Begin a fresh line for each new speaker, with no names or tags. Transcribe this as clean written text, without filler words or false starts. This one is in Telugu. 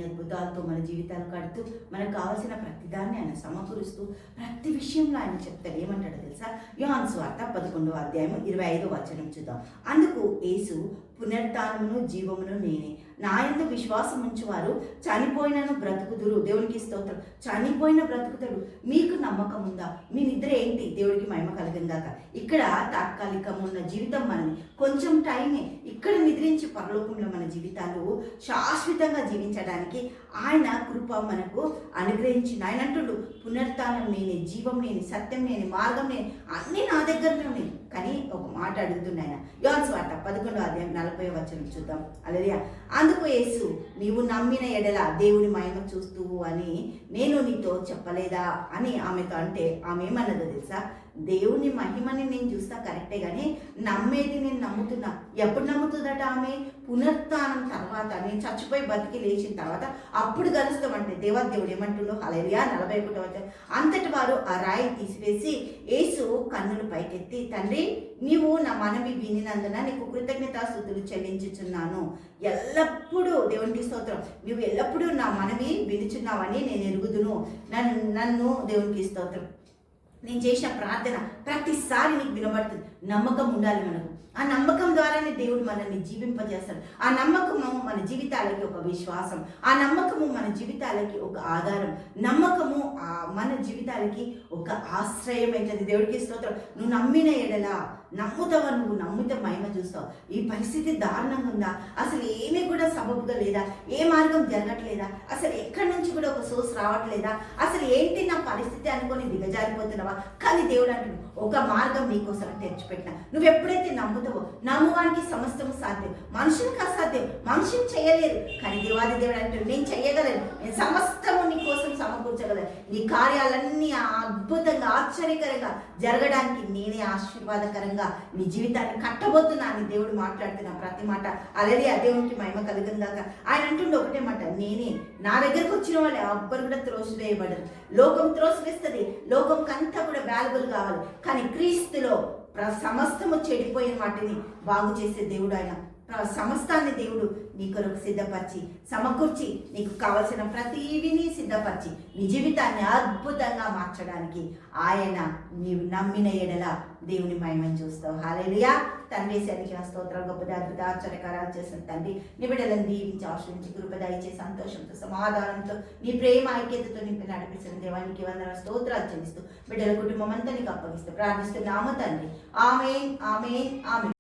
అద్భుతాలతో మన జీవితాలు కడుతూ మనకు కావాల్సిన ప్రతిదాన్ని ఆయన సమకూరుస్తూ ప్రతి విషయంలో ఆయన చెప్తాడు. ఏమంటాడో తెలుసా? యోహాను సువార్త 11వ అధ్యాయం 25వ వచనం చూద్దాం. అందుకు యేసు, పునరుత్థానమును జీవమును నేనే, నా యందు విశ్వాసం ఉంచువారు చనిపోయినను బ్రతుకుదురు. దేవునికి స్తోత్రం. చనిపోయిన బ్రతుకుతాడు. మీకు నమ్మకం ఉందా? మీ నిద్ర ఏంటి? దేవుడికి మహిమ కలిగిందాక. ఇక్కడ తాత్కాలికం ఉన్న జీవితం మనది, కొంచెం టైమే. ఇక్కడ నిద్రించి పరలోకంలో మన జీవితాలు శాశ్వతంగా జీవించడానికి ఆయన కృప మనకు అనుగ్రహించింది. ఆయన అంటుడు, పునరుత్థానం నేనే, జీవం నేనే, సత్యం నేనే, మార్గం నేనే, అన్నీ నా దగ్గరనే ఉన్నాయి. కానీ ఒక మాట అడుగుతుంది ఆయన. యోహాను సువార్త 11వ అధ్యాయం 40వ వచనం చూద్దాం. హల్లెలూయా. అందుకు యేసు, నీవు నమ్మిన ఎడల దేవుని మహిమ చూస్తువు అని నేను నీతో చెప్పలేదా అని ఆమెతో అంటే, ఆమె ఏమన్నదో తెలుసా? దేవుని మహిమని నేను చూస్తా కరెక్టే, కానీ నమ్మేది నేను నమ్ముతున్నా. ఎప్పుడు నమ్ముతుందట ఆమె? పునరుత్థానం తర్వాత, నేను చచ్చిపోయి బతికి లేచిన తర్వాత అప్పుడు కలుస్తామంటే దేవుడు ఏమంటుండో? హల్లెలూయా. 41వ వచనం. అంతటి వారు ఆ రాయి తీసివేసి యేసు కన్నులు పైకెత్తి, తండ్రి, నీవు నా మనవి వినినందున నీకు కృతజ్ఞతాస్తుతులు చెల్లించుచున్నాను. ఎల్లప్పుడూ దేవునికి స్తోత్రం, నువ్వు ఎల్లప్పుడూ నా మనవి వినుచున్నావని నేను ఎరుగుదును. నన్ను దేవునికి స్తోత్రం, నేను చేసిన ప్రార్థన ప్రతిసారి నీకు వినబడుతుంది. నమ్మకం ఉండాలి మనకు. ఆ నమ్మకం ద్వారానే దేవుడు మనల్ని జీవింపజేస్తాడు. ఆ నమ్మకము మన జీవితాలకి ఒక విశ్వాసం, ఆ నమ్మకము మన జీవితాలకి ఒక ఆధారం, నమ్మకము మన జీవితాలకి ఒక ఆశ్రయం అవుతుంది. దేవుడికి స్తోత్రం. నువ్వు నమ్మిన ఎడల నమ్ముతావా? నువ్వు నమ్మితే మహిమ చూస్తావు. ఈ పరిస్థితి దారుణంగా ఉందా? అసలు ఏమీ కూడా సబబుగా లేదా? ఏ మార్గం జరగట్లేదా? అసలు ఎక్కడి నుంచి కూడా ఒక సోర్స్ రావట్లేదా? అసలు ఏంటి నా పరిస్థితి అనుకొని దిగజారిపోతున్నావా? కానీ దేవుడు అంటున్నాడు, ఒక మార్గం నీకోసం తెచ్చిపెట్టిన. నువ్వు ఎప్పుడైతే నమ్ముతావో, నమ్మువానికి సమస్తము సాధ్యం. మనుషునికి అసాధ్యం, మనుషుని చేయలేదు. కానీ దేవాది దేవుడు అంటాడు, నేను చెయ్యగలను, నేను సమస్తము నీ కోసం సమకూర్చగలను. నీ కార్యాలన్నీ అద్భుతంగా ఆశ్చర్యకరంగా జరగడానికి నేనే ఆశీర్వాదకరంగా నీ జీవితాన్ని కట్టబోతున్నా అని దేవుడు మాట్లాడుతున్నా ప్రతి మాట. అలాగే దేవునికి మహిమ కలిగిందాక. ఆయన అంటుండే ఒకటే మాట, నేనే. నా దగ్గరకు వచ్చిన వాళ్ళు ఎవ్వరు కూడా త్రోసివేయబడరు. లోకం త్రోసివేస్తుంది, లోకంకంతా కూడా వాల్యుబుల్ కావాలి. కానీ క్రీస్తులో సమస్తము చెడిపోయిన వాటిని బాగు చేసే దేవుడు ఆయన. సమస్తాన్ని దేవుడు నీ కొరకు సిద్ధపరిచి సమకూర్చి నీకు కావలసిన ప్రతివిని సిద్ధపరిచి నీ జీవితాన్ని అద్భుతంగా మార్చడానికి ఆయన నీవు నమ్మిన ఎడల దేవుని మహిమను చూస్తావు. హల్లెలూయా. తండ్రి సరికి స్తోత్రాలు, గొప్ప అద్భుత ఆశ్చర్యకారాలు చేసిన తండ్రి, నీ బిడ్డలను దీవించి ఆశ్రయించి కృప దయచే సంతోషంతో సమాధానంతో నీ ప్రేమ ఐక్యతతో నింపి నడిపిస్తున్న దేవానికి వందనాలు స్తోత్రాలు చెల్లిస్తూ బిడ్డల కుటుంబం అంతా నీకు అప్పగిస్తూ ప్రార్థిస్తున్నాము తండ్రి. ఆమేన్, ఆమేన్, ఆమేన్.